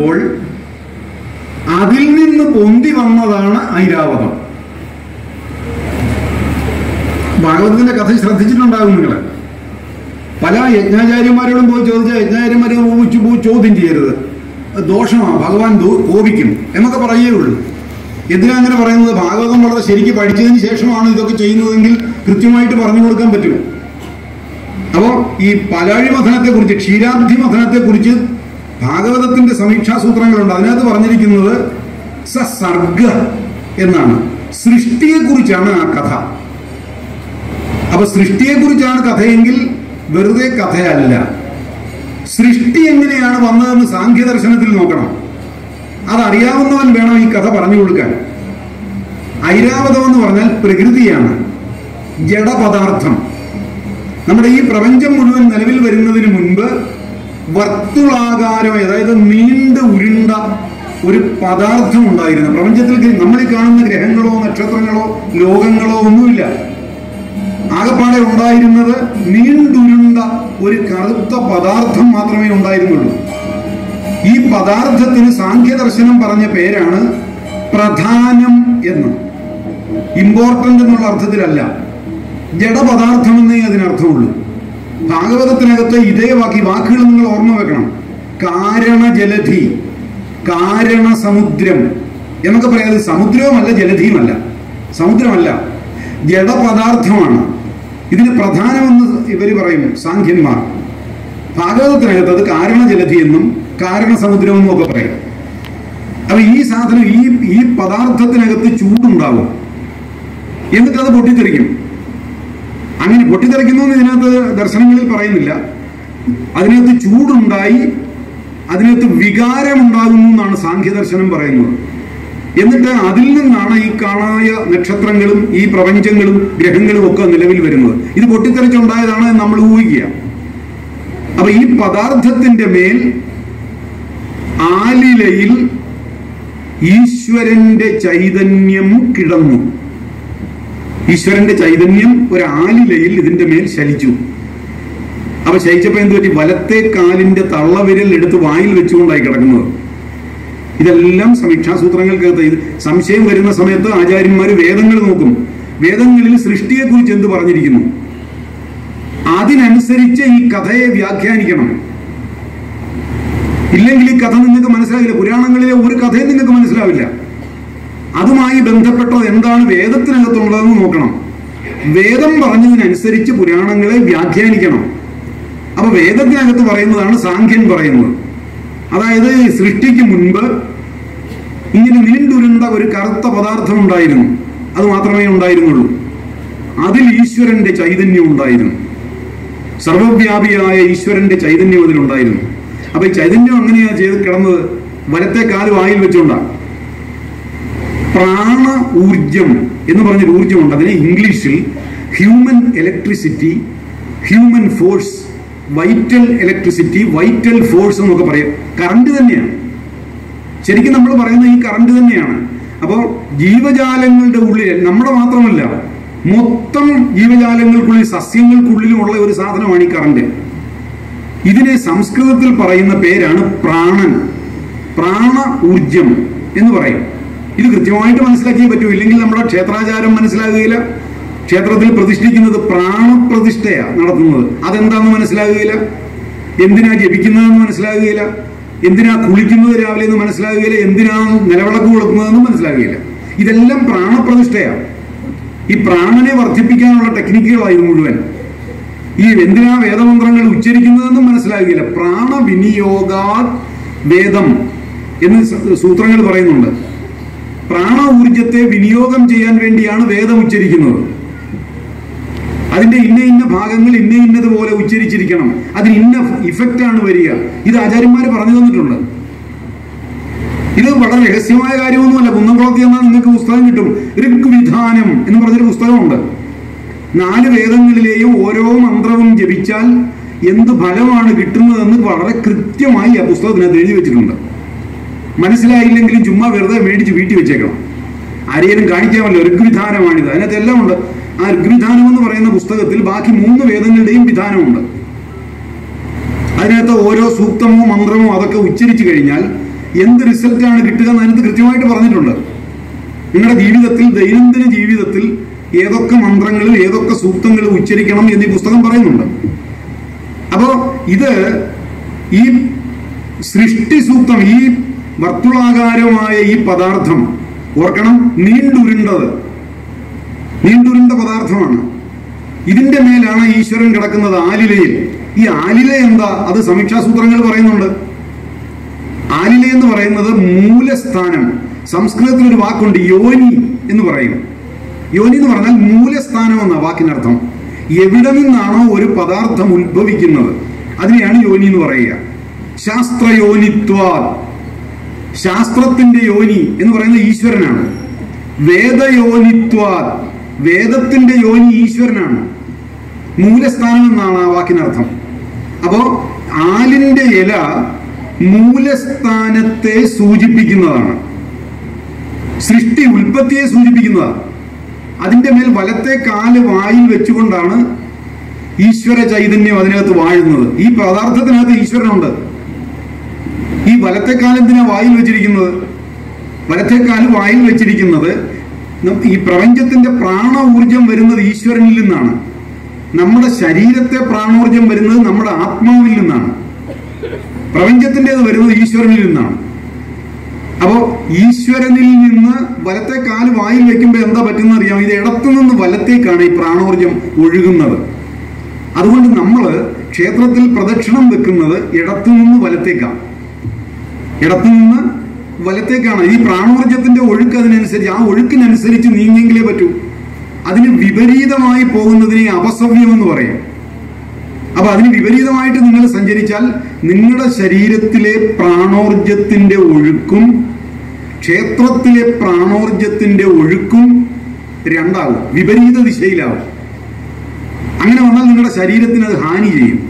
അപ്പോൾ അതിൽ നിന്ന് പൊന്തി വന്നതാണ് ഐരാവതം. ഭാഗവതത്തിന്റെ കഥ ശ്രദ്ധിച്ചിട്ടുണ്ടാകും നിങ്ങൾ. പല യജ്ഞാചാര്യന്മാരോടും പോയി ചോദിച്ചാൽ യജ്ഞാചാര്യന്മാരെ ചോദ്യം ചെയ്യരുത്, ദോഷമാണ്, ഭഗവാൻ കോപിക്കും എന്നൊക്കെ പറയുകയേ ഉള്ളൂ. എന്തിനാ അങ്ങനെ പറയുന്നത്? ഭാഗവതം വളരെ ശരിക്ക് പഠിച്ചതിന് ശേഷമാണ് ഇതൊക്കെ ചെയ്യുന്നതെങ്കിൽ കൃത്യമായിട്ട് പറഞ്ഞു കൊടുക്കാൻ പറ്റും. അപ്പോൾ ഈ പാലാഴി മഥനത്തെക്കുറിച്ച്, ക്ഷീരാബ്ധി മഥനത്തെക്കുറിച്ച് ഭാഗവതത്തിന്റെ സമീക്ഷാസൂത്രങ്ങളുണ്ട്. അതിനകത്ത് പറഞ്ഞിരിക്കുന്നത് സസർഗ എന്നാണ്. സൃഷ്ടിയെക്കുറിച്ചാണ് ആ കഥ. അപ്പൊ സൃഷ്ടിയെക്കുറിച്ചാണ് കഥയെങ്കിൽ വെറുതെ കഥയല്ല. സൃഷ്ടി എങ്ങനെയാണ് വന്നതെന്ന് സാഖ്യദർശനത്തിൽ നോക്കണം. അതറിയാവുന്നവൻ വേണം ഈ കഥ പറഞ്ഞു കൊടുക്കാൻ. ഐരാവതം എന്ന് പറഞ്ഞാൽ പ്രകൃതിയാണ്, ജഡപദാർത്ഥം. നമ്മുടെ ഈ പ്രപഞ്ചം മുഴുവൻ നിലവിൽ വരുന്നതിന് മുൻപ് വർത്തുളാകാരം, അതായത് നീണ്ട് ഉരുണ്ട ഒരു പദാർത്ഥം ഉണ്ടായിരുന്നു. പ്രപഞ്ചത്തിൽ നമ്മൾ ഈ കാണുന്ന ഗ്രഹങ്ങളോ നക്ഷത്രങ്ങളോ ലോകങ്ങളോ ഒന്നുമില്ല. ആകപ്പാടെ ഉണ്ടായിരുന്നത് നീണ്ടുരുണ്ട ഒരു കറുത്ത പദാർത്ഥം മാത്രമേ ഉണ്ടായിരുന്നുള്ളൂ. ഈ പദാർത്ഥത്തിന് സാഖ്യദർശനം പറഞ്ഞ പേരാണ് പ്രധാനം എന്ന്. ഇമ്പോർട്ടന്റ് എന്നുള്ള അർത്ഥത്തിലല്ല, ജഡപദാർത്ഥം എന്നേ അതിനർത്ഥമുള്ളൂ. ഭാഗവതത്തിനകത്ത് ഇതേ വാക്കുകൾ നിങ്ങൾ ഓർമ്മ വെക്കണം. കാരണജലധി, കാരണസമുദ്രം എന്നൊക്കെ പറയാതെ സമുദ്രവുമല്ല ജലധിയുമല്ല, സമുദ്രമല്ല, ജഡപദാർത്ഥമാണ്. ഇതിന് പ്രധാനമെന്ന് ഇവർ പറയും സാഖ്യന്മാർ. ഭാഗവതത്തിനകത്ത് അത് കാരണജലധി എന്നും കാരണസമുദ്രം എന്നും ഒക്കെ പറയും. അപ്പൊ ഈ സാധനം, ഈ പദാർത്ഥത്തിനകത്ത് ചൂടുണ്ടാവും, എന്നിട്ടത് പൊട്ടിത്തെറിക്കും. അങ്ങനെ പൊട്ടിത്തെറിക്കുന്നു എന്ന് ഇതിനകത്ത് ദർശനങ്ങളിൽ പറയുന്നില്ല. അതിനകത്ത് ചൂടുണ്ടായി, അതിനകത്ത് വികാരമുണ്ടാകുന്നു എന്നാണ് സാഖ്യദർശനം പറയുന്നത്. എന്നിട്ട് അതിൽ നിന്നാണ് ഈ കാണായ നക്ഷത്രങ്ങളും ഈ പ്രപഞ്ചങ്ങളും ഗ്രഹങ്ങളും ഒക്കെ നിലവിൽ വരുന്നത്. ഇത് പൊട്ടിത്തെറിച്ചുണ്ടായതാണ് നമ്മൾ ഊഹിക്കുക. അപ്പൊ ഈ പദാർത്ഥത്തിന്റെ മേൽ ആലിലയിൽ ഈശ്വരന്റെ ചൈതന്യം കിടന്നു. ഈശ്വരന്റെ ചൈതന്യം ഒരു ആലിലയിൽ ഇതിന്റെ മേൽ ശലിച്ചു. അപ്പൊ ശയിച്ചപ്പോ എന്ത് പറ്റി? വലത്തെ കാലിന്റെ തള്ളവിരൽ എടുത്ത് വായിൽ വെച്ചുകൊണ്ടായി കിടക്കുന്നത്. ഇതെല്ലാം സമീക്ഷാസൂത്രങ്ങൾക്കകത്ത്. ഇത് സംശയം വരുന്ന സമയത്ത് ആചാര്യന്മാർ വേദങ്ങൾ നോക്കും. വേദങ്ങളിൽ സൃഷ്ടിയെക്കുറിച്ച് എന്ത് പറഞ്ഞിരിക്കുന്നു, അതിനനുസരിച്ച് ഈ കഥയെ വ്യാഖ്യാനിക്കണം. ഇല്ലെങ്കിൽ ഈ കഥ നിങ്ങൾക്ക് മനസ്സിലാവില്ല. പുരാണങ്ങളിലെ ഒരു കഥയും നിങ്ങൾക്ക് മനസ്സിലാവില്ല. അതുമായി ബന്ധപ്പെട്ടത് എന്താണ് വേദത്തിനകത്തുള്ളതെന്ന് നോക്കണം. വേദം പറഞ്ഞതിനനുസരിച്ച് പുരാണങ്ങളെ വ്യാഖ്യാനിക്കണം. അപ്പൊ വേദത്തിനകത്ത് പറയുന്നതാണ് സാഖ്യൻ പറയുന്നത്. അതായത് സൃഷ്ടിക്ക് മുൻപ് ഇങ്ങനെ നീണ്ടുരുണ്ട ഒരു കറുത്ത പദാർത്ഥം ഉണ്ടായിരുന്നു. അത് മാത്രമേ ഉണ്ടായിരുന്നുള്ളൂ. അതിൽ ഈശ്വരന്റെ ചൈതന്യം ഉണ്ടായിരുന്നു. സർവവ്യാപിയായ ഈശ്വരന്റെ ചൈതന്യം അതിലുണ്ടായിരുന്നു. അപ്പൊ ഈ ചൈതന്യം അങ്ങനെയാ ചെയ്ത് കിടന്നത്? വലത്തെ കാല് വായിൽ വെച്ചുകൊണ്ടാണ്. പ്രാണ ഊർജം എന്ന് പറഞ്ഞൊരു ഊർജമുണ്ട്. അതിനെ ഇംഗ്ലീഷിൽ human electricity, human force, vital electricity, vital force എന്നൊക്കെ പറയും. കറണ്ട് തന്നെയാണ് ശരിക്കും നമ്മൾ പറയുന്നത്, ഈ കറണ്ട് തന്നെയാണ്. അപ്പോൾ ജീവജാലങ്ങളുടെ ഉള്ളിൽ, നമ്മുടെ മാത്രമല്ല മൊത്തം ജീവജാലങ്ങൾക്കുള്ളിൽ, സസ്യങ്ങൾക്കുള്ളിലുമുള്ള ഒരു സാധനമാണ് ഈ കറണ്ട്. ഇതിനെ സംസ്കൃതത്തിൽ പറയുന്ന പേരാണ് പ്രാണൻ, പ്രാണ ഊർജം എന്ന് പറയും. ഇത് കൃത്യമായിട്ട് മനസ്സിലാക്കിയേ പറ്റൂ. ഇല്ലെങ്കിൽ നമ്മുടെ ക്ഷേത്രാചാരം മനസ്സിലാകുകയില്ല. ക്ഷേത്രത്തിൽ പ്രതിഷ്ഠിക്കുന്നത് പ്രാണപ്രതിഷ്ഠയാണ് നടത്തുന്നത്. അതെന്താണെന്ന് മനസ്സിലാകുകയില്ല. എന്തിനാ ജപിക്കുന്നതെന്ന് മനസ്സിലാകുകയില്ല. എന്തിനാ കുളിക്കുന്നത് രാവിലെ എന്ന് മനസ്സിലാകുകയില്ല. എന്തിനാ നിലവിളക്ക് കൊളുത്തുന്നതെന്ന് മനസ്സിലാകുകയില്ല. ഇതെല്ലാം പ്രാണപ്രതിഷ്ഠയാണ്. ഈ പ്രാണനെ വർദ്ധിപ്പിക്കാനുള്ള ടെക്നിക്കുകളായി മുഴുവൻ. ഈ എന്തിനാ വേദമന്ത്രങ്ങൾ ഉച്ചരിക്കുന്നതെന്നും മനസ്സിലാകുകയില്ല. പ്രാണവിനിയോഗാ വേദം എന്ന് സൂത്രങ്ങൾ പറയുന്നുണ്ട്. പ്രാണ ഊർജത്തെ വിനിയോഗം ചെയ്യാൻ വേണ്ടിയാണ് വേദം ഉച്ചരിക്കുന്നത്. അതിന്റെ ഇന്ന ഭാഗങ്ങൾ ഇന്നതുപോലെ ഉച്ചരിച്ചിരിക്കണം, അതിന് ഇന്ന ഇഫക്റ്റാണ് വരിക. ഇത് ആചാര്യന്മാർ പറഞ്ഞു തന്നിട്ടുണ്ട്. ഇത് വളരെ രഹസ്യമായ കാര്യമൊന്നുമല്ല. കുന്നംകുളത്തി എന്നാൽ നിങ്ങൾക്ക് പുസ്തകം കിട്ടും. ഋഗ്വിധാനം എന്ന് പറഞ്ഞൊരു പുസ്തകമുണ്ട്. 4 വേദങ്ങളിലെയും ഓരോ മന്ത്രവും ജപിച്ചാൽ എന്ത് ഫലമാണ് കിട്ടുന്നതെന്ന് വളരെ കൃത്യമായി ആ പുസ്തകത്തിനകത്ത് എഴുതി വെച്ചിട്ടുണ്ട്. മനസ്സിലായില്ലെങ്കിലും ചുമ്മാ വെറുതെ മേടിച്ച് വീട്ടിൽ വെച്ചേക്കണം. ആരെയും കാണിക്കാമല്ലോ. ഋഗ്വിധാനമാണിത്. അതിനകത്ത് എല്ലാം ഉണ്ട്. ആ ഋഗ്വിധാനം എന്ന് പറയുന്ന പുസ്തകത്തിൽ ബാക്കി 3 വേദങ്ങളുടെയും വിധാനമുണ്ട്. അതിനകത്ത് ഓരോ സൂക്തമോ മന്ത്രമോ അതൊക്കെ ഉച്ചരിച്ചു കഴിഞ്ഞാൽ എന്ത് റിസൾട്ടാണ് കിട്ടുക എന്ന് അതിനകത്ത് കൃത്യമായിട്ട് പറഞ്ഞിട്ടുണ്ട്. നിങ്ങളുടെ ജീവിതത്തിൽ, ദൈനംദിന ജീവിതത്തിൽ ഏതൊക്കെ മന്ത്രങ്ങൾ, ഏതൊക്കെ സൂക്തങ്ങൾ ഉച്ചരിക്കണം എന്നീ പുസ്തകം പറയുന്നുണ്ട്. അപ്പോ ഇത് ഈ സൃഷ്ടി സൂക്തം, ഈ വർത്തുളാകാരമായ ഈ പദാർത്ഥം ഓർക്കണം, നീണ്ടുരുണ്ട പദാർത്ഥമാണ്. ഇതിന്റെ മേലാണ് ഈശ്വരൻ കിടക്കുന്നത്, ആലിലയിൽ. ഈ ആലില എന്താ? അത് സമീക്ഷാസൂത്രങ്ങൾ പറയുന്നുണ്ട്. ആലില എന്ന് പറയുന്നത് മൂലസ്ഥാനം. സംസ്കൃതത്തിൽ ഒരു വാക്കുണ്ട്, യോനി എന്ന് പറയും. യോനി എന്ന് പറഞ്ഞാൽ മൂലസ്ഥാനം എന്ന വാക്കിനർത്ഥം. എവിടെ നിന്നാണോ ഒരു പദാർത്ഥം ഉത്ഭവിക്കുന്നത് അതിനെയാണ് യോനി എന്ന് പറയുക. ശാസ്ത്രയോനിത്വാ, ശാസ്ത്രത്തിന്റെ യോനി എന്ന് പറയുന്നത് ഈശ്വരനാണ്. വേദയോനിത്വാ, വേദത്തിന്റെ യോനി ഈശ്വരനാണ്. മൂലസ്ഥാനം എന്നാണ് ആ വാക്കിനർത്ഥം. അപ്പോ ആലിന്റെ ഇല മൂലസ്ഥാനത്തെ സൂചിപ്പിക്കുന്നതാണ്, സൃഷ്ടി ഉൽപ്പത്തിയെ സൂചിപ്പിക്കുന്നതാണ്. അതിന്റെ മേൽ വലത്തെ കാല് വായിൽ വെച്ചുകൊണ്ടാണ് ഈശ്വര ചൈതന്യം അതിനകത്ത് വാഴുന്നത്. ഈ പദാർത്ഥത്തിനകത്ത് ഈശ്വരനുണ്ട്. ഈ വലത്തെ കാല് എന്തിനാ വായിൽ വെച്ചിരിക്കുന്നത്? വലത്തെ കാല് വായിൽ വെച്ചിരിക്കുന്നത് ഈ പ്രപഞ്ചത്തിന്റെ പ്രാണ ഊർജം വരുന്നത് ഈശ്വരനിൽ നിന്നാണ്. നമ്മുടെ ശരീരത്തെ പ്രാണോർജം വരുന്നത് നമ്മുടെ ആത്മാവിൽ നിന്നാണ്. പ്രപഞ്ചത്തിൻ്റെത് വരുന്നത് ഈശ്വരനിൽ നിന്നാണ്. അപ്പോ ഈശ്വരനിൽ നിന്ന് വലത്തെ കാല് വായിൽ വെക്കുമ്പോൾ എന്താ പറ്റുന്ന അറിയാം? ഇത് ഇടത്തുനിന്ന് വലത്തേക്കാണ് ഈ പ്രാണോർജം ഒഴുകുന്നത്. അതുകൊണ്ട് നമ്മൾ ക്ഷേത്രത്തിൽ പ്രദക്ഷിണം വെക്കുന്നത് ഇടത്തുനിന്ന് വലത്തേക്കാണ്. ഇടത്തുനിന്ന് വലത്തേക്കാണ്. ഈ പ്രാണോർജത്തിന്റെ ഒഴുക്ക് അതിനനുസരിച്ച്, ആ ഒഴുക്കിനനുസരിച്ച് നീങ്ങിയെങ്കിലേ പറ്റൂ. അതിന് വിപരീതമായി പോകുന്നതിനെ അപസവ്യം എന്ന് പറയും. അപ്പൊ അതിന് വിപരീതമായിട്ട് നിങ്ങൾ സഞ്ചരിച്ചാൽ നിങ്ങളുടെ ശരീരത്തിലെ പ്രാണോർജത്തിന്റെ ഒഴുക്കും ക്ഷേത്രത്തിലെ പ്രാണോർജത്തിന്റെ ഒഴുക്കും രണ്ടാകും, വിപരീത ദിശയിലാവും. അങ്ങനെ വന്നാൽ നിങ്ങളുടെ ശരീരത്തിന് അത് ഹാനി ചെയ്യും.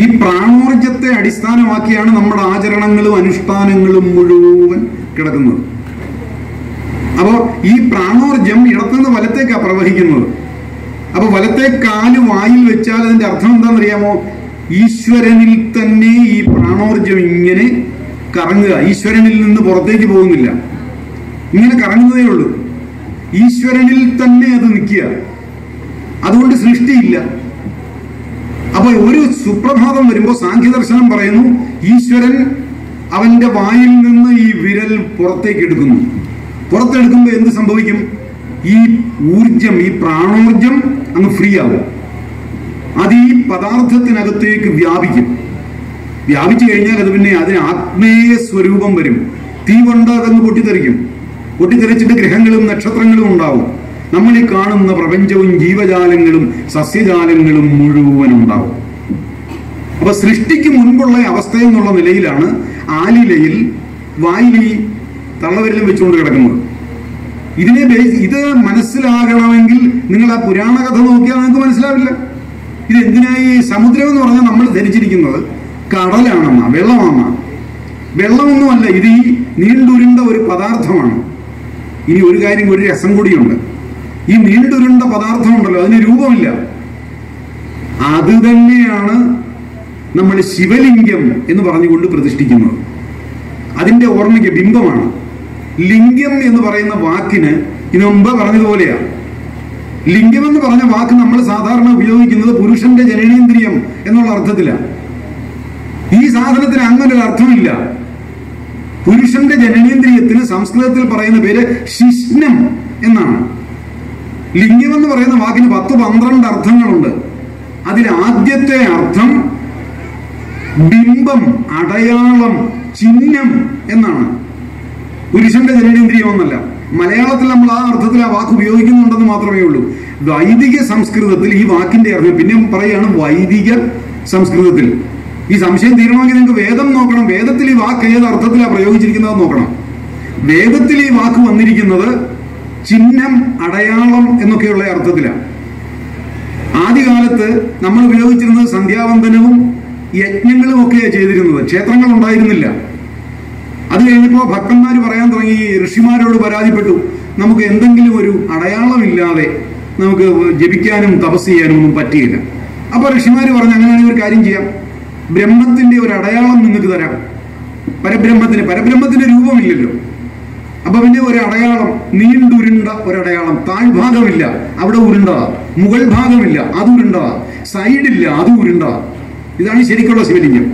ഈ പ്രാണോർജത്തെ അടിസ്ഥാനമാക്കിയാണ് നമ്മുടെ ആചരണങ്ങളും അനുഷ്ഠാനങ്ങളും മുഴുവൻ കിടക്കുന്നത്. അപ്പോ ഈ പ്രാണോർജം ഇടത്തുനിന്ന് വലത്തേക്കാണ് പ്രവഹിക്കുന്നത്. അപ്പൊ വലത്തെ കാല് വായിൽ വെച്ചാൽ അതിന്റെ അർത്ഥം എന്താണെന്നറിയാമോ? ഈശ്വരനിൽ തന്നെ ഈ പ്രാണോർജം ഇങ്ങനെ കറങ്ങുക, ഈശ്വരനിൽ നിന്ന് പുറത്തേക്ക് പോകുന്നില്ല, ഇങ്ങനെ കറങ്ങുന്നതേ ഉള്ളൂ. ഈശ്വരനിൽ തന്നെ അത് നിൽക്കുക. അതുകൊണ്ട് സൃഷ്ടിയില്ല. അപ്പൊ ഒരു സുപ്രഭാതം വരുമ്പോൾ സാഖ്യദർശനം പറയുന്നു, ഈശ്വരൻ അവന്റെ വായിൽ നിന്ന് ഈ വിരൽ പുറത്തേക്ക് എടുക്കുന്നു. പുറത്തെടുക്കുമ്പോൾ എന്ത് സംഭവിക്കും? ഈ ഊർജം, ഈ പ്രാണോർജം അങ്ങ് ഫ്രീ ആവും. അത് ഈ പദാർത്ഥത്തിനകത്തേക്ക് വ്യാപിക്കും. വ്യാപിച്ചു കഴിഞ്ഞാൽ അത് പിന്നെ അതിന് ആത്മേയ സ്വരൂപം വരും. തീ കൊണ്ട് അതങ്ങ് പൊട്ടിത്തെറിക്കും. പൊട്ടിത്തെറിച്ചിട്ട് ഗ്രഹങ്ങളും നക്ഷത്രങ്ങളും ഉണ്ടാവും. നമ്മൾ ഈ കാണുന്ന പ്രപഞ്ചവും ജീവജാലങ്ങളും സസ്യജാലങ്ങളും മുഴുവൻ ഉണ്ടാവും. അപ്പൊ സൃഷ്ടിക്ക് മുൻപുള്ള അവസ്ഥയെന്നുള്ള നിലയിലാണ് ആലിലയിൽ വായിലി തള്ളവിരലും വെച്ചുകൊണ്ട് കിടക്കുന്നത്. ഇത് മനസ്സിലാകണമെങ്കിൽ നിങ്ങൾ ആ പുരാണ കഥ നോക്കിയാൽ നിങ്ങൾക്ക് മനസ്സിലാവില്ല. ഇത് എന്തിനായി? സമുദ്രം എന്ന് പറഞ്ഞാൽ നമ്മൾ ധരിച്ചിരിക്കുന്നത് കടലാണെന്ന, വെള്ളമാണെന്ന. വെള്ളമൊന്നുമല്ല, ഇത് ഈ നീണ്ടുരുണ്ട ഒരു പദാർത്ഥമാണ്. ഇനി ഒരു കാര്യം, ഒരു രസം കൂടിയുണ്ട്. ഈ നീണ്ടുരുണ്ട പദാർത്ഥമുണ്ടല്ലോ, അതിന് രൂപമില്ല. അത് തന്നെയാണ് നമ്മൾ ശിവലിംഗം എന്ന് പറഞ്ഞുകൊണ്ട് പ്രതിഷ്ഠിക്കുന്നത്. അതിന്റെ ഓർമ്മയ്ക്ക് ബിംബമാണ്. ലിംഗം എന്ന് പറയുന്ന വാക്കിന് ഇത് മുമ്പ് പറഞ്ഞതുപോലെയാണ്. ലിംഗം എന്ന് പറഞ്ഞ വാക്ക് നമ്മൾ സാധാരണ ഉപയോഗിക്കുന്നത് പുരുഷന്റെ ജനനേന്ദ്രിയം എന്നുള്ള അർത്ഥത്തിലാണ്. ഈ സാധനത്തിന് അങ്ങനെ ഒരു അർത്ഥമില്ല. പുരുഷന്റെ ജനനേന്ദ്രിയത്തിന് സംസ്കൃതത്തിൽ പറയുന്ന പേര് ശിഷ്ണം എന്നാണ്. ലിംഗം എന്ന് പറയുന്ന വാക്കിന് 10-12 അർത്ഥങ്ങളുണ്ട്. അതിൽ ആദ്യത്തെ അർത്ഥം ബിംബം, അടയാളം, ചിഹ്നം എന്നാണ്. പുരുഷന്റെ ജനനേന്ദ്രിയം എന്നല്ല. മലയാളത്തിൽ നമ്മൾ ആ അർത്ഥത്തിൽ ആ വാക്ക് ഉപയോഗിക്കുന്നുണ്ടെന്ന് മാത്രമേ ഉള്ളൂ. വൈദിക സംസ്കൃതത്തിൽ ഈ വാക്കിന്റെ അർത്ഥം പിന്നെ പറയുകയാണ് വൈദിക സംസ്കൃതത്തിൽ. ഈ സംശയം തീരണമെങ്കിൽ നിങ്ങൾക്ക് വേദം നോക്കണം. വേദത്തിൽ ഈ വാക്ക് ഏത് അർത്ഥത്തിലാണ് പ്രയോഗിച്ചിരിക്കുന്നത് നോക്കണം. വേദത്തിൽ ഈ വാക്ക് വന്നിരിക്കുന്നത് ചിഹ്നം, അടയാളം എന്നൊക്കെയുള്ള അർത്ഥത്തിലാണ്. ആദ്യകാലത്ത് നമ്മൾ ഉപയോഗിച്ചിരുന്നത് സന്ധ്യാവന്ദനവും യജ്ഞങ്ങളും ഒക്കെയാണ് ചെയ്തിരുന്നത്. ക്ഷേത്രങ്ങൾ ഉണ്ടായിരുന്നില്ല. അത് കഴിഞ്ഞപ്പോൾ ഭക്തന്മാർ പറയാൻ തുടങ്ങി, ഋഷിമാരോട് പരാതിപ്പെട്ടു, നമുക്ക് എന്തെങ്കിലും ഒരു അടയാളമില്ലാതെ നമുക്ക് ജപിക്കാനും തപസ് ചെയ്യാനും ഒന്നും പറ്റിയില്ല. അപ്പൊ ഋഷിമാർ പറഞ്ഞു, അങ്ങനെയാണെങ്കിൽ ഒരു കാര്യം ചെയ്യാം, ബ്രഹ്മത്തിന്റെ ഒരു അടയാളം നിങ്ങൾക്ക് തരാം. പരബ്രഹ്മത്തിന് രൂപമില്ലല്ലോ. അപ്പൊ പിന്നെ ഒരു അടയാളം, നീണ്ടുരുണ്ട ഒരടയാളം, താഴ്ഭാഗമില്ല, അവിടെ ഉരുണ്ടതാ, മുകൾ ഭാഗമില്ല, അത് ഉരുണ്ടതാ, സൈഡില്ല, അത് ഉരുണ്ടതാ. ഇതാണ് ശരിക്കുള്ള ശിവലിംഗം.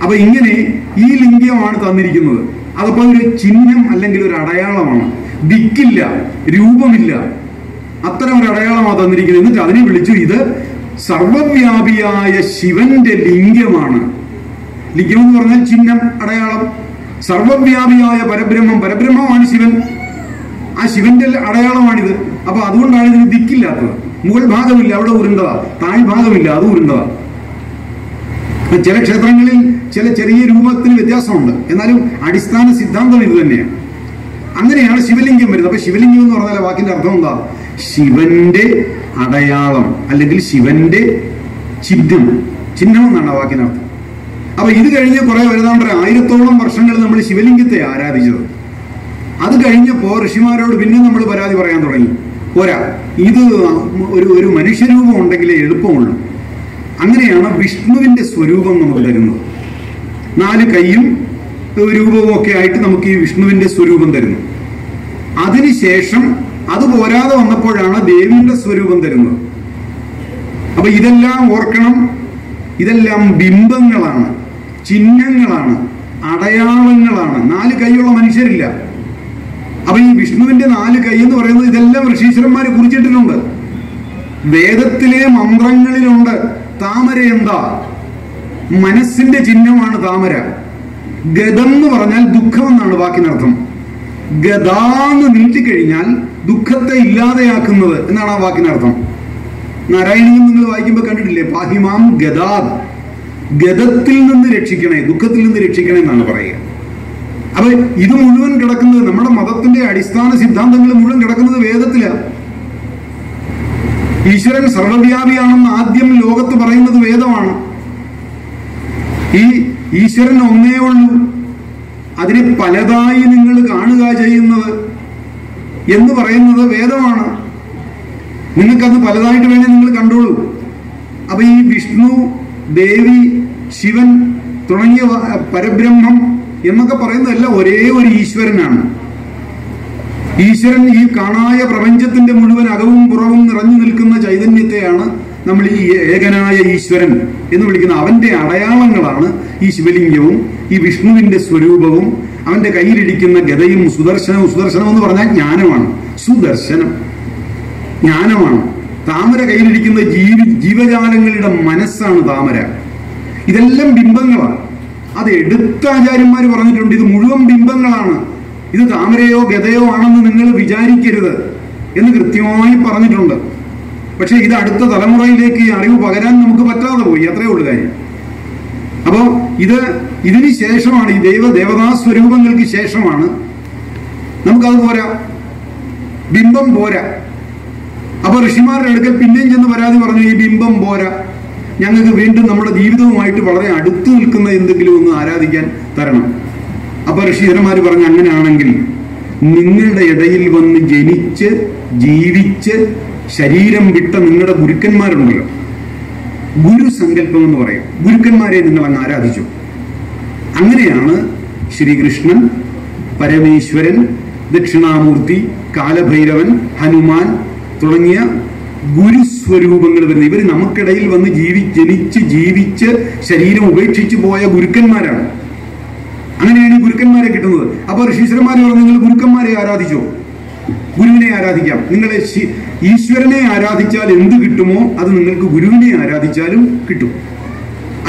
അപ്പൊ ഇങ്ങനെ ഈ ലിംഗമാണ് തന്നിരിക്കുന്നത്. അതപ്പോ ഒരു ചിഹ്നം അല്ലെങ്കിൽ ഒരു അടയാളമാണ്. ദിക്കില്ല, രൂപമില്ല, അത്തരം ഒരു അടയാളമാണ് തന്നിരിക്കുന്നത്. എന്നിട്ട് അതിനെ വിളിച്ചു ഇത് സർവവ്യാപിയായ ശിവന്റെ ലിംഗമാണ്. ലിംഗം എന്ന് പറഞ്ഞാൽ ചിഹ്നം, അടയാളം. സർവവ്യാപിയായ പരബ്രഹ്മമാണ് ശിവൻ. ആ ശിവന്റെ അടയാളമാണിത്. അപ്പൊ അതുകൊണ്ടാണ് ഇതിന് ദിക്കില്ലാത്തത്. മുകൾ ഭാഗമില്ല, അവിടെ ഉരുണ്ടതാ, താഴ്ഭാഗമില്ല, അത് ഉരുണ്ടതാ. ചില ക്ഷേത്രങ്ങളിൽ ചില ചെറിയ രൂപത്തിന് വ്യത്യാസമുണ്ട്, എന്നാലും അടിസ്ഥാന സിദ്ധാന്തം ഇത് തന്നെയാണ്. അങ്ങനെയാണ് ശിവലിംഗം വരുന്നത്. അപ്പൊ ശിവലിംഗം എന്ന് പറഞ്ഞാൽ വാക്കിന്റെ അർത്ഥം എന്താ? ശിവന്റെ അടയാളം അല്ലെങ്കിൽ ശിവന്റെ ചിഹ്നം എന്നാണ് ആ വാക്കിനർത്ഥം. അപ്പൊ ഇത് കഴിഞ്ഞ് കുറെ വരുന്നോണ്ട് 1000ഓളം വർഷങ്ങൾ നമ്മൾ ശിവലിംഗത്തെ ആരാധിച്ചത്. അത് കഴിഞ്ഞപ്പോ ഋഷിമാരോട് പിന്നെ നമ്മൾ പരാതി പറയാൻ തുടങ്ങി. പോരാ, ഇത് ഒരു മനുഷ്യരൂപം ഉണ്ടെങ്കിലേ എളുപ്പമുള്ളൂ. അങ്ങനെയാണ് വിഷ്ണുവിന്റെ സ്വരൂപം നമുക്ക് തരുന്നത്. 4 കൈയും രൂപവും ഒക്കെ ആയിട്ട് നമുക്ക് ഈ വിഷ്ണുവിന്റെ സ്വരൂപം തരുന്നു. അതിനുശേഷം അത് പോരാതെ വന്നപ്പോഴാണ് ദേവിയുടെ സ്വരൂപം തരുന്നത്. അപ്പൊ ഇതെല്ലാം ഓർക്കണം, ഇതെല്ലാം ബിംബങ്ങളാണ്, ചിഹ്നങ്ങളാണ്, അടയാളങ്ങളാണ്. 4 കൈയുള്ള മനുഷ്യരില്ല. അപ്പൊ ഈ വിഷ്ണുവിന്റെ 4 കൈ എന്ന് പറയുന്നത് ഇതെല്ലാം ഋഷീശ്വരന്മാര് കുറിച്ചിട്ടിട്ടുണ്ട്. വേദത്തിലെ മന്ത്രങ്ങളിലുണ്ട്. താമര എന്താ? മനസ്സിന്റെ ചിഹ്നമാണ് താമര. ഗതെന്ന് പറഞ്ഞാൽ ദുഃഖം എന്നാണ് വാക്കിനർത്ഥം. ഗദാന്ന് നീട്ടിക്കഴിഞ്ഞാൽ ദുഃഖത്തെ ഇല്ലാതെയാക്കുന്നത് എന്നാണ് ആ വാക്കിനർത്ഥം. നാരായണീയം നിങ്ങൾ വായിക്കുമ്പോൾ കണ്ടിട്ടില്ലേ? പാഹിമാം ഗദാദ്, ഗദത്തിൽ നിന്ന് രക്ഷിക്കണേ, ദുഃഖത്തിൽ നിന്ന് രക്ഷിക്കണേ എന്നാണ് പറയുക. അപ്പൊ ഇത് മുഴുവൻ കിടക്കുന്നത്, നമ്മുടെ മതത്തിന്റെ അടിസ്ഥാന സിദ്ധാന്തങ്ങൾ മുഴുവൻ കിടക്കുന്നത് വേദത്തിലാണ്. ഈശ്വരൻ സർവവ്യാപിയാണെന്ന് ആദ്യം ലോകത്ത് പറയുന്നത് വേദമാണ്. ഈ ഈശ്വരൻ ഒന്നേ ഉള്ളൂ, അതിനെ പലതായി നിങ്ങൾ കാണുക ചെയ്യുന്നത് എന്ന് പറയുന്നത് വേദമാണ്. നിങ്ങൾക്കത് പലതായിട്ട് വേണേ നിങ്ങൾ കണ്ടോളൂ. അപ്പൊ ഈ വിഷ്ണു, ദേവി, ശിവൻ തുടങ്ങിയ പരബ്രഹ്മം എന്നൊക്കെ പറയുന്നതെല്ലാം ഒരേ ഒരു ഈശ്വരനാണ്. ഈശ്വരൻ ഈ കാണായ പ്രപഞ്ചത്തിന്റെ മുഴുവൻ അകവും പുറവും നിറഞ്ഞു നിൽക്കുന്ന ചൈതന്യത്തെയാണ് നമ്മൾ ഈ ഏകനായ ഈശ്വരൻ എന്ന് വിളിക്കുന്ന. അവന്റെ അടയാളങ്ങളാണ് ഈ ശിവലിംഗവും ഈ വിഷ്ണുവിന്റെ സ്വരൂപവും അവന്റെ കയ്യിലിരിക്കുന്ന ഗദയും സുദർശനവും. സുദർശനം എന്ന് പറഞ്ഞാൽ ജ്ഞാനമാണ്. സുദർശനം ജ്ഞാനമാണ്. താമര കയ്യിലിരിക്കുന്ന ജീവജാലങ്ങളുടെ മനസ്സാണ് താമര. ഇതെല്ലാം ബിംബങ്ങളാണ്. അത് എടുത്ത ആചാര്യന്മാർ പറഞ്ഞിട്ടുണ്ട്, ഇത് മുഴുവൻ ബിംബങ്ങളാണ്, ഇത് താമരയോ ഗദയോ ആണെന്ന് നിങ്ങൾ വിചാരിക്കരുത് എന്ന് കൃത്യമായി പറഞ്ഞിട്ടുണ്ട്. പക്ഷെ ഇത് അടുത്ത തലമുറയിലേക്ക് ഈ അറിവ് പകരാൻ നമുക്ക് പറ്റാതെ പോയി, അത്രേ ഉള്ളു കാര്യം. അപ്പോ ഇതിന് ശേഷമാണ്, ഈ ദേവതാ സ്വരൂപങ്ങൾക്ക് ശേഷമാണ് നമുക്കത് പോരാ, ബിംബം പോരാ. അപ്പൊ ഋഷിമാരുടെ അടുക്കൽ പിന്നെയും ചെന്ന് പരാതി പറഞ്ഞു, ഈ ബിംബം പോരാ, ഞങ്ങൾക്ക് വീണ്ടും നമ്മുടെ ജീവിതവുമായിട്ട് വളരെ അടുത്ത് നിൽക്കുന്ന എന്തെങ്കിലും ഒന്ന് ആരാധിക്കാൻ തരണം. അപ്പൊ ഋഷിധരന്മാര് പറഞ്ഞു, അങ്ങനെയാണെങ്കിൽ നിങ്ങളുടെ ഇടയിൽ വന്ന് ജനിച്ച് ജീവിച്ച് ശരീരം വിട്ട നിങ്ങളുടെ ഗുരുക്കന്മാരുണ്ടല്ലോ, ഗുരുസങ്കല്പം എന്ന് പറയും, ഗുരുക്കന്മാരെ നിങ്ങൾ അങ്ങ് ആരാധിച്ചു. അങ്ങനെയാണ് ശ്രീകൃഷ്ണൻ, പരമേശ്വരൻ, ദക്ഷിണാമൂർത്തി, കാലഭൈരവൻ, ഹനുമാൻ തുടങ്ങിയ ഗുരുസ്വരൂപങ്ങൾ വരുന്നത്. ഇവർ നമുക്കിടയിൽ വന്ന് ജനിച്ച് ജീവിച്ച് ശരീരം ഉപേക്ഷിച്ചു പോയ ഗുരുക്കന്മാരാണ്. അങ്ങനെയാണ് ഈ ഗുരുക്കന്മാരെ കിട്ടുന്നത്. അപ്പൊ ഋഷീശ്വരന്മാർ പറഞ്ഞു, നിങ്ങൾ ഗുരുക്കന്മാരെ ആരാധിച്ചോ, ഗുരുവിനെ ആരാധിക്കാം. നിങ്ങൾ ഈശ്വരനെ ആരാധിച്ചാൽ എന്ത് കിട്ടുമോ അത് നിങ്ങൾക്ക് ഗുരുവിനെ ആരാധിച്ചാലും കിട്ടും,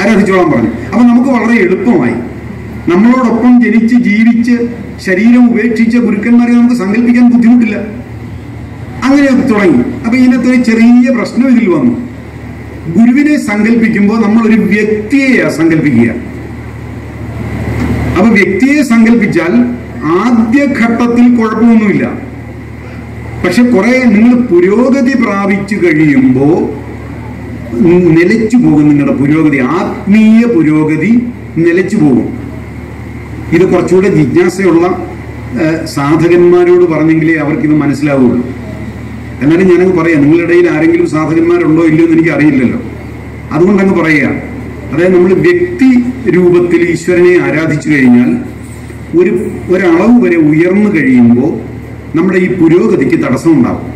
ആരാധിച്ചോളാൻ പറഞ്ഞു. അപ്പൊ നമുക്ക് വളരെ എളുപ്പമായി. നമ്മളോടൊപ്പം ജനിച്ച് ജീവിച്ച് ശരീരം ഉപേക്ഷിച്ച ഗുരുക്കന്മാരെ നമുക്ക് സങ്കല്പിക്കാൻ ബുദ്ധിമുട്ടില്ല. അങ്ങനെ തുടങ്ങി. അപ്പൊ ഇതിനകത്ത് ഒരു ചെറിയ പ്രശ്നം ഇതിൽ വന്നു. ഗുരുവിനെ സങ്കല്പിക്കുമ്പോൾ നമ്മൾ ഒരു വ്യക്തിയെ സങ്കല്പിക്കുക. അപ്പൊ വ്യക്തിയെ സങ്കല്പിച്ചാൽ ആദ്യഘട്ടത്തിൽ കുഴപ്പമൊന്നുമില്ല. പക്ഷെ കുറെ നിങ്ങൾ പുരോഗതി പ്രാപിച്ചു കഴിയുമ്പോൾ നിലച്ചു പോകും. നിങ്ങളുടെ പുരോഗതി, ആത്മീയ പുരോഗതി നിലച്ചു പോകും. ഇത് കുറച്ചുകൂടെ ജിജ്ഞാസയുള്ള സാധകന്മാരോട് പറഞ്ഞെങ്കിലേ അവർക്കിത് മനസ്സിലാവുള്ളൂ. എന്നാലും ഞാനങ്ങ് പറയാം, നിങ്ങളുടെ ഇടയിൽ ആരെങ്കിലും സാധകന്മാരുണ്ടോ ഇല്ലയോ എന്ന് എനിക്ക് അറിയില്ലല്ലോ. അതുകൊണ്ടങ്ങ് പറയുക, അതായത് നമ്മൾ വ്യക്തി രൂപത്തിൽ ഈശ്വരനെ ആരാധിച്ചു കഴിഞ്ഞാൽ ഒരളവ് വരെ ഉയർന്നു കഴിയുമ്പോൾ നമ്മുടെ ഈ പുരോഗതിക്ക് തടസ്സമുണ്ടാകും.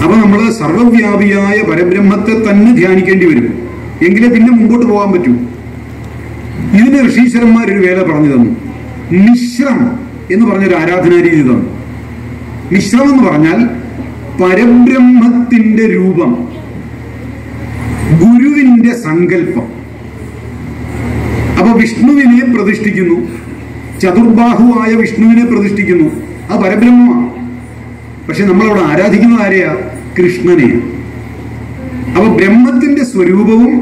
അപ്പൊ നമ്മൾ സർവവ്യാപിയായ പരബ്രഹ്മത്തെ തന്നെ ധ്യാനിക്കേണ്ടി വരും. എങ്കിലേ പിന്നെ മുമ്പോട്ട് പോകാൻ പറ്റൂ. ഇതിന് ഋഷീശ്വരന്മാരൊരു വേല പറഞ്ഞു തന്നു. മിശ്രം എന്ന് പറഞ്ഞൊരു ആരാധനാ രീതി തന്നു. മിശ്രം എന്ന് പറഞ്ഞാൽ പരബ്രഹ്മത്തിന്റെ രൂപം, ഗുരുവിന്റെ സങ്കല്പം. അപ്പൊ വിഷ്ണുവിനെ പ്രതിഷ്ഠിക്കുന്നു, ചതുർബാഹുവായ വിഷ്ണുവിനെ പ്രതിഷ്ഠിക്കുന്നു. അത് പരബ്രഹ്മമാണ്. പക്ഷെ നമ്മളവിടെ ആരാധിക്കുന്നത് ആരെയാ? കൃഷ്ണനെയാണ്. അപ്പൊ ബ്രഹ്മത്തിന്റെ സ്വരൂപവും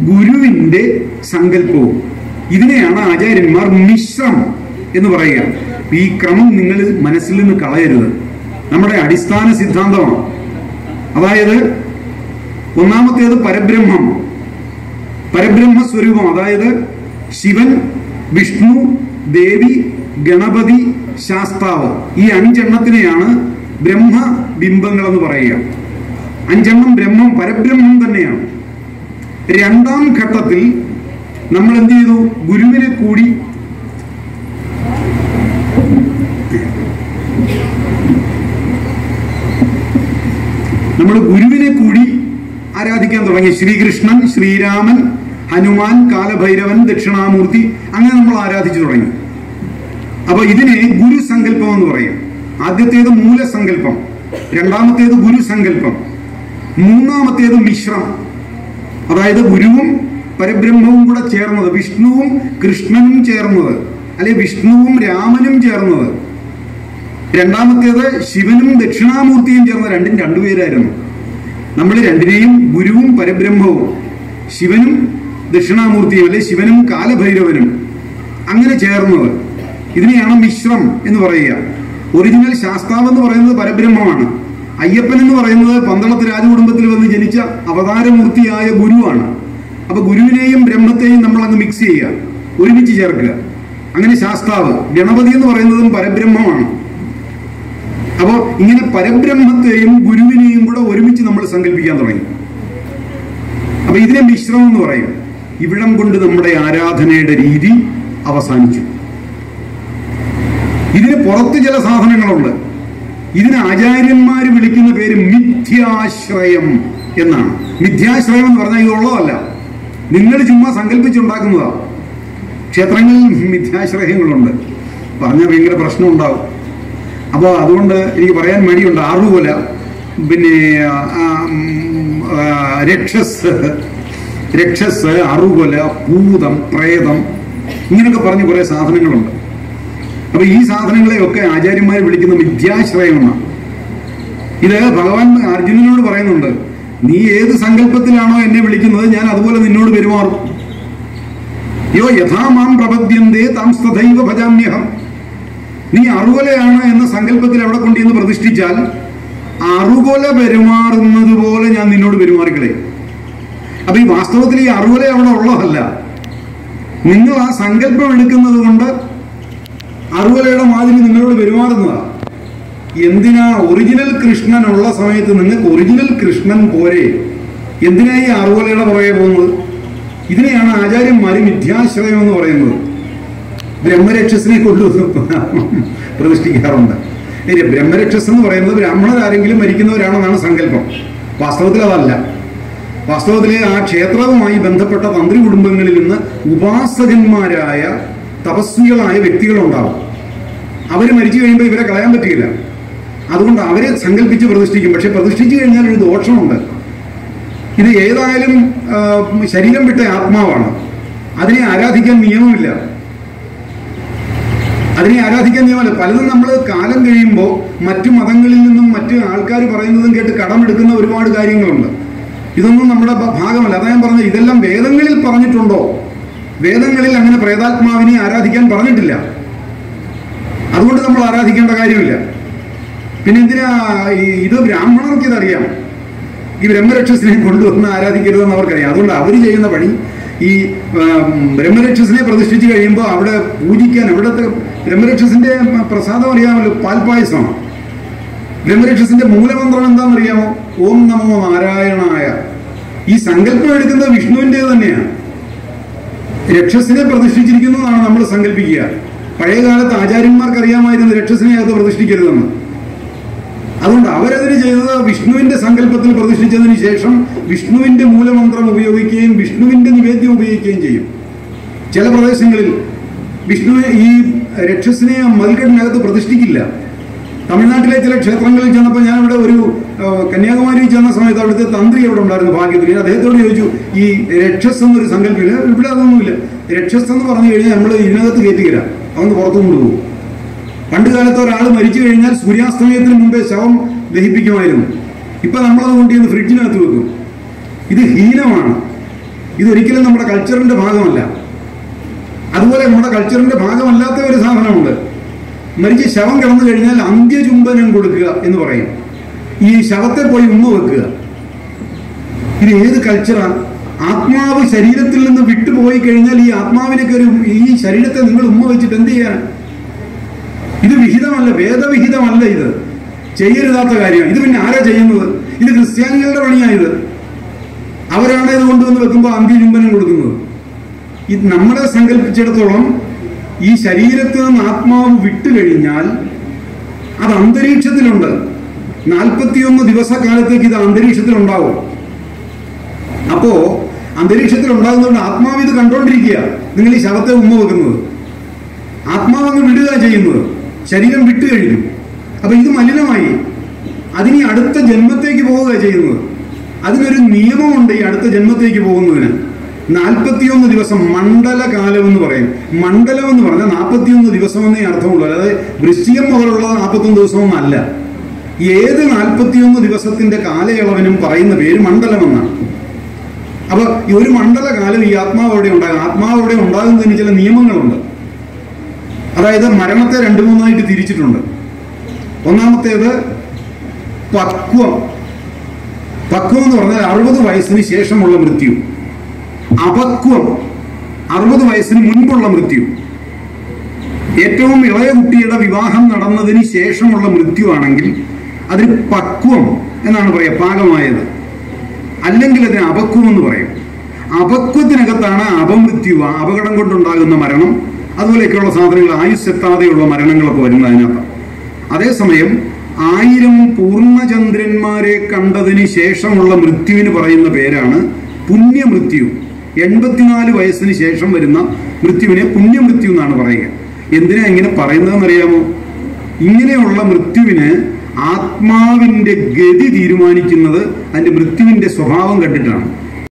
ഗുരുവിന്റെ സങ്കല്പവും, ഇതിനെയാണ് ആചാര്യന്മാർ മിശ്രം എന്ന് പറയുക. ഈ ക്രമം നിങ്ങൾ മനസ്സിൽ നിന്ന് കളയരുത്. നമ്മുടെ അടിസ്ഥാന സിദ്ധാന്തമാണ്. അതായത് ഒന്നാമത്തേത് പരബ്രഹ്മം, പരബ്രഹ്മ സ്വരൂപം. അതായത് ശിവൻ, വിഷ്ണു, ദേവി, ഗണപതി, ശാസ്താവ്, ഈ 5 എണ്ണത്തിനെയാണ് ബ്രഹ്മബിംബങ്ങൾ എന്ന് പറയുക. 5 എണ്ണം ബ്രഹ്മം, പരബ്രഹ്മം തന്നെയാണ്. രണ്ടാം ഘട്ടത്തിൽ നമ്മൾ എന്ത് ചെയ്തു? ഗുരുവിനെ കൂടി ആരാധിക്കാൻ തുടങ്ങി. ശ്രീകൃഷ്ണൻ, ശ്രീരാമൻ, ഹനുമാൻ, കാലഭൈരവൻ, ദക്ഷിണാമൂർത്തി, അങ്ങനെ നമ്മൾ ആരാധിച്ചു തുടങ്ങി. അപ്പൊ ഇതിനെ ഗുരുസങ്കല്പം എന്ന് പറയും. ആദ്യത്തേത് മൂലസങ്കല്പം, രണ്ടാമത്തേത് ഗുരുസങ്കല്പം, മൂന്നാമത്തേത് മിശ്രം. അതായത് ഗുരുവും പരബ്രഹ്മവും കൂടെ ചേർന്നത്, വിഷ്ണുവും കൃഷ്ണനും ചേർന്നത്, അല്ലെ വിഷ്ണുവും രാമനും ചേർന്നത്. രണ്ടാമത്തേത് ശിവനും ദക്ഷിണാമൂർത്തിയും ചേർന്ന, രണ്ടും രണ്ടുപേരായിരുന്നു. നമ്മൾ രണ്ടിനെയും ഗുരുവും പരബ്രഹ്മവും, ശിവനും ദക്ഷിണാമൂർത്തിയും, അല്ലെ ശിവനും കാലഭൈരവനും, അങ്ങനെ ചേർന്നത്, ഇതിനെയാണ് മിശ്രം എന്ന് പറയുക. ഒറിജിനൽ ശാസ്താവ് എന്ന് പറയുന്നത് പരബ്രഹ്മമാണ്. അയ്യപ്പൻ എന്ന് പറയുന്നത് പന്തളത്ത് രാജകുടുംബത്തിൽ വന്ന് ജനിച്ച അവതാരമൂർത്തിയായ ഗുരുവാണ്. അപ്പൊ ഗുരുവിനെയും ബ്രഹ്മത്തെയും നമ്മൾ അങ്ങ് മിക്സ് ചെയ്യുക, ഒരുമിച്ച് ചേർക്കുക. അങ്ങനെ ശാസ്താവ്. ഗണപതി എന്ന് പറയുന്നതും പരബ്രഹ്മമാണ്. അപ്പോ ഇങ്ങനെ പരബ്രഹ്മത്തെയും ഗുരുവിനെയും കൂടെ ഒരുമിച്ച് നമ്മൾ സങ്കല്പിക്കാൻ തുടങ്ങി. അപ്പൊ ഇതിനെ മിശ്രം എന്ന് പറയും. ഇവിടം കൊണ്ട് നമ്മുടെ ആരാധനയുടെ രീതി അവസാനിച്ചു. ഇതിന് പുറത്ത് ചില സാധനങ്ങളുണ്ട്. ഇതിന് ആചാര്യന്മാര് വിളിക്കുന്ന പേര് മിഥ്യാശ്രയം എന്നാണ്. മിഥ്യാശ്രയം എന്ന് പറഞ്ഞാൽ ഇതുള്ളതല്ല, നിങ്ങൾ ചുമ്മാ സങ്കല്പിച്ചുണ്ടാക്കുന്നതാ. ക്ഷേത്രങ്ങളിൽ മിഥ്യാശ്രയങ്ങളുണ്ട്, പറഞ്ഞാൽ ഭയങ്കര പ്രശ്നം ഉണ്ടാവും. അപ്പോൾ അതുകൊണ്ട് എനിക്ക് പറയാൻ മടിയുണ്ട്. ആറുകൊല, പിന്നെ രക്ഷസ്, അറുകൊല, ഭൂതം, പ്രേതം, ഇങ്ങനെയൊക്കെ പറഞ്ഞ് കുറെ സാധനങ്ങളുണ്ട്. അപ്പൊ ഈ സാധനങ്ങളെയൊക്കെ ആചാര്യന്മാർ വിളിക്കുന്ന മിഥ്യാശ്രയമെന്നാണ്. ഇത് ഭഗവാൻ അർജുനനോട് പറയുന്നുണ്ട്, നീ ഏത് സങ്കല്പത്തിലാണോ എന്നെ വിളിക്കുന്നത്, ഞാൻ അതുപോലെ നിന്നോട് പെരുമാറും. യോ യഥാ മാം പ്രപദ്യന്തേ താം തഥൈവ ഭജാമ്യഹം. നീ അറുകൊലയാണ് എന്ന സങ്കല്പത്തിൽ അവിടെ കൊണ്ടുവന്ന് പ്രതിഷ്ഠിച്ചാൽ അറുകൊല പെരുമാറുന്നത് പോലെ ഞാൻ നിന്നോട് പെരുമാറിക്കളെ. അപ്പൊ ഈ വാസ്തവത്തിൽ ഈ അറുകൊല അവിടെ ഉള്ളതല്ല, നിങ്ങൾ ആ സങ്കല്പം എടുക്കുന്നത് കൊണ്ട് അറുകൊലയുടെ മാതിരി നിങ്ങളോട് പെരുമാറുന്നതാ. എന്തിനാ? ഒറിജിനൽ കൃഷ്ണൻ ഉള്ള സമയത്ത് നിങ്ങൾക്ക് ഒറിജിനൽ കൃഷ്ണൻ പോരെ, എന്തിനാ ഈ അറുകൊലയുടെ പുറകെ പോകുന്നത്? ഇതിനെയാണ് ആചാര്യന്മാര് മിഥ്യാശ്രയം എന്ന് പറയുന്നത്. ബ്രഹ്മരക്ഷസിനെ കൊണ്ട് പ്രതിഷ്ഠിക്കാറുണ്ട്. ബ്രഹ്മരക്ഷസ് എന്ന് പറയുന്നത് ബ്രാഹ്മണരാരെങ്കിലും മരിക്കുന്നവരാണെന്നാണ് സങ്കല്പം. വാസ്തവത്തിൽ അതല്ല. വാസ്തവത്തിൽ ആ ക്ഷേത്രവുമായി ബന്ധപ്പെട്ട തന്ത്രി കുടുംബങ്ങളിൽ നിന്ന് ഉപാസകന്മാരായ തപസ്വികളായ വ്യക്തികളുണ്ടാവും. അവർ മരിച്ചു കഴിയുമ്പോൾ ഇവരെ കളയാൻ പറ്റില്ല. അതുകൊണ്ട് അവരെ സങ്കല്പിച്ച് പ്രതിഷ്ഠിക്കും. പക്ഷെ പ്രതിഷ്ഠിച്ചു കഴിഞ്ഞാൽ ഒരു ദോഷമുണ്ട്. ഇത് ഏതായാലും ശരീരം വിട്ട ആത്മാവാണ്. അതിനെ ആരാധിക്കാൻ നിയമമില്ല. പലതും നമ്മൾ കാലം കഴിയുമ്പോൾ മറ്റു മതങ്ങളിൽ നിന്നും മറ്റു ആൾക്കാർ പറയുന്നതും കേട്ട് കടമെടുക്കുന്ന ഒരുപാട് കാര്യങ്ങളുണ്ട്. ഇതൊന്നും നമ്മുടെ ഭാഗമല്ല. അതാ ഞാൻ പറഞ്ഞത്, ഇതെല്ലാം വേദങ്ങളിൽ പറഞ്ഞിട്ടുണ്ടോ? വേദങ്ങളിൽ അങ്ങനെ പ്രേതാത്മാവിനെ ആരാധിക്കാൻ പറഞ്ഞിട്ടില്ല. അതുകൊണ്ട് നമ്മൾ ആരാധിക്കേണ്ട കാര്യമില്ല. പിന്നെ എന്തിനാ ഇത്? ബ്രാഹ്മണർക്ക് ഇതറിയാം, ഈ ബ്രഹ്മരക്ഷസിനെ കൊണ്ടുവന്ന് ആരാധിക്കരുതെന്ന് അവർക്കറിയാം. അതുകൊണ്ട് അവർ ചെയ്യുന്ന പണി, ഈ ബ്രഹ്മരക്ഷസിനെ പ്രതിഷ്ഠിച്ച് കഴിയുമ്പോൾ അവിടെ പൂജിക്കാൻ, അവിടുത്തെ ബ്രഹ്മരക്ഷസിന്റെ പ്രസാദം അറിയാമല്ലോ, പാൽപായസമാണ്. ബ്രഹ്മരക്ഷസിന്റെ മൂലമന്ത്രം എന്താണെന്നറിയാമോ? ഓം നമോ നാരായണായ ഈ സങ്കല്പം എടുക്കുന്നത് വിഷ്ണുവിൻ്റെ തന്നെയാണ്. രക്ഷസിനെ പ്രതിഷ്ഠിച്ചിരിക്കുന്നു എന്നാണ് നമ്മൾ സങ്കല്പിക്കുക. പഴയകാലത്ത് ആചാര്യന്മാർക്ക് അറിയാമായിരുന്നു രക്ഷസിനെ അകത്ത് പ്രതിഷ്ഠിക്കരുതെന്ന്. അതുകൊണ്ട് അവരതിന് ചെയ്തത് വിഷ്ണുവിന്റെ സങ്കല്പത്തിൽ പ്രതിഷ്ഠിച്ചതിന് ശേഷം വിഷ്ണുവിന്റെ മൂലമന്ത്രം ഉപയോഗിക്കുകയും വിഷ്ണുവിന്റെ നിവേദ്യം ഉപയോഗിക്കുകയും ചെയ്യും. ചില പ്രദേശങ്ങളിൽ വിഷ്ണുവിനെ ഈ രക്ഷസിനെ മതിൽക്കെട്ടിനകത്ത് പ്രതിഷ്ഠിക്കില്ല. തമിഴ്നാട്ടിലെ ചില ക്ഷേത്രങ്ങളിൽ ചെന്നപ്പോൾ ഞാൻ ഇവിടെ ഒരു കന്യാകുമാരി ചെന്ന സമയത്ത് അവിടുത്തെ തന്ത്രി അവിടെ ഉണ്ടായിരുന്നു ഭാഗ്യത്തിന്. ഞാൻ അദ്ദേഹത്തോട് ചോദിച്ചു, ഈ രക്ഷസ് എന്നൊരു സങ്കല്പമില്ല, ഇവിടെ അതൊന്നുമില്ല. രക്ഷസ് എന്ന് പറഞ്ഞു കഴിഞ്ഞാൽ നമ്മൾ ഇതിനകത്ത് കയറ്റുകയില്ല, അതൊന്ന് പുറത്തു കൊണ്ടുപോകും. പണ്ട് കാലത്ത് ഒരാൾ മരിച്ചു കഴിഞ്ഞാൽ സൂര്യാസ്തമയത്തിന് മുമ്പേ ശവം ദഹിപ്പിക്കുമായിരുന്നു. ഇപ്പൊ നമ്മളത് കൊണ്ടുവന്ന് ഫ്രിഡ്ജിനകത്ത് വെക്കും. ഇത് ഹീനമാണ്. ഇതൊരിക്കലും നമ്മുടെ കൾച്ചറിന്റെ ഭാഗമല്ല. അതുപോലെ നമ്മുടെ കൾച്ചറിന്റെ ഭാഗമല്ലാത്ത ഒരു സാധനമുണ്ട്. മരിച്ച് ശവം കിടന്നു കഴിഞ്ഞാൽ അന്ത്യചുംബനം കൊടുക്കുക എന്ന് പറയും. ഈ ശവത്തെ പോയി ഉമ്മ വെക്കുക. ഇത് ഏത് കൾച്ചറാണ്? ആത്മാവ് ശരീരത്തിൽ നിന്ന് വിട്ടുപോയി കഴിഞ്ഞാൽ ഈ ആത്മാവിനൊക്കെ ഈ ശരീരത്തെ നിങ്ങൾ ഉമ്മ വെച്ചിട്ട് എന്ത് ചെയ്യാൻ? ഇത് വിഹിതമല്ല, വേദവിഹിതമല്ല. ഇത് ചെയ്യരുതാത്ത കാര്യമാണ്. ഇത് പിന്നെ ആരാ ചെയ്യുന്നത്? ഇത് ക്രിസ്ത്യാനികളുടെ പണിയായത്. അവരാണ് ഇത് കൊണ്ടുവന്ന് വെക്കുമ്പോൾ അന്ത്യചുംബനം കൊടുക്കുന്നത്. ഇത് നമ്മളെ സങ്കല്പിച്ചിടത്തോളം ഈ ശരീരത്തിൽ നിന്ന് ആത്മാവ് വിട്ടുകഴിഞ്ഞാൽ അത് അന്തരീക്ഷത്തിലുണ്ട്. 41 ദിവസക്കാലത്തേക്ക് ഇത് അന്തരീക്ഷത്തിലുണ്ടാവും. അപ്പോ അന്തരീക്ഷത്തിൽ ഉണ്ടാകുന്നതുകൊണ്ട് ആത്മാവ് ഇത് കണ്ടോണ്ടിരിക്കുക. നിങ്ങൾ ഈ ശവത്തെ ഉമ്മ വെക്കുന്നത് ആത്മാവ് അങ്ങ് വിടുക ചെയ്യുന്നത്. ശരീരം വിട്ടുകഴിഞ്ഞു. അപ്പൊ ഇത് മലിനമായി. അതിനി അടുത്ത ജന്മത്തേക്ക് പോവുക ചെയ്യുന്നത്. അതിനൊരു നിയമമുണ്ട്. ഈ അടുത്ത ജന്മത്തേക്ക് പോകുന്നതിന് 41 ദിവസം മണ്ഡലകാലം എന്ന് പറയും. മണ്ഡലം എന്ന് പറഞ്ഞാൽ 41 ദിവസം എന്നേ അർത്ഥമുള്ളൂ. അതായത് വൃശ്ചികം മുതലുള്ള 41 ദിവസമൊന്നല്ല. ഏത് 41 ദിവസത്തിന്റെ കാലയളവിനും പറയുന്ന പേര് മണ്ഡലം എന്നാണ്. അപ്പൊ ഈ ഒരു മണ്ഡലകാലം ഈ ആത്മാവ് അവിടെ ഉണ്ടാകും. ആത്മാവ് അവിടെ ഉണ്ടാകുന്നതിന് ചില നിയമങ്ങളുണ്ട്. അതായത് മരണത്തെ 2-3 തിരിച്ചിട്ടുണ്ട്. ഒന്നാമത്തേത് പക്വം. പക്വം എന്ന് പറഞ്ഞാൽ 60 വയസ്സിന് ശേഷമുള്ള മൃത്യു. അപക്വം 60 വയസ്സിന് മുൻപുള്ള മൃത്യു. ഏറ്റവും ഇളയ കുട്ടിയുടെ വിവാഹം നടന്നതിന് ശേഷമുള്ള മൃത്യു ആണെങ്കിൽ അതിന് പക്വം എന്നാണ് പറയുക, പാകമായത്. അല്ലെങ്കിൽ അതിന് അപക്വം എന്ന് പറയും. അപക്വത്തിനകത്താണ് അപമൃത്യു, അപകടം കൊണ്ടുണ്ടാകുന്ന മരണം, അതുപോലെയൊക്കെയുള്ള സാധനങ്ങൾ, ആയുസ്സെത്താതെയുള്ള മരണങ്ങളൊക്കെ വരുന്നത് അതിനകത്ത്. അതേസമയം 1000 പൂർണ്ണചന്ദ്രന്മാരെ കണ്ടതിന് ശേഷമുള്ള മൃത്യുവിന് പറയുന്ന പേരാണ് പുണ്യമൃത്യു. 84 വയസ്സിന് ശേഷം വരുന്ന മൃത്യുവിനെ പുണ്യമൃത്യു എന്നാണ് പറയുക. എന്തിനാ ഇങ്ങനെ പറയുന്നതെന്നറിയാമോ? ഇങ്ങനെയുള്ള മൃത്യുവിന് ആത്മാവിന്റെ ഗതി തീരുമാനിക്കുന്നത് അതിന്റെ മൃത്യുവിന്റെ സ്വഭാവം കണ്ടിട്ടാണ്.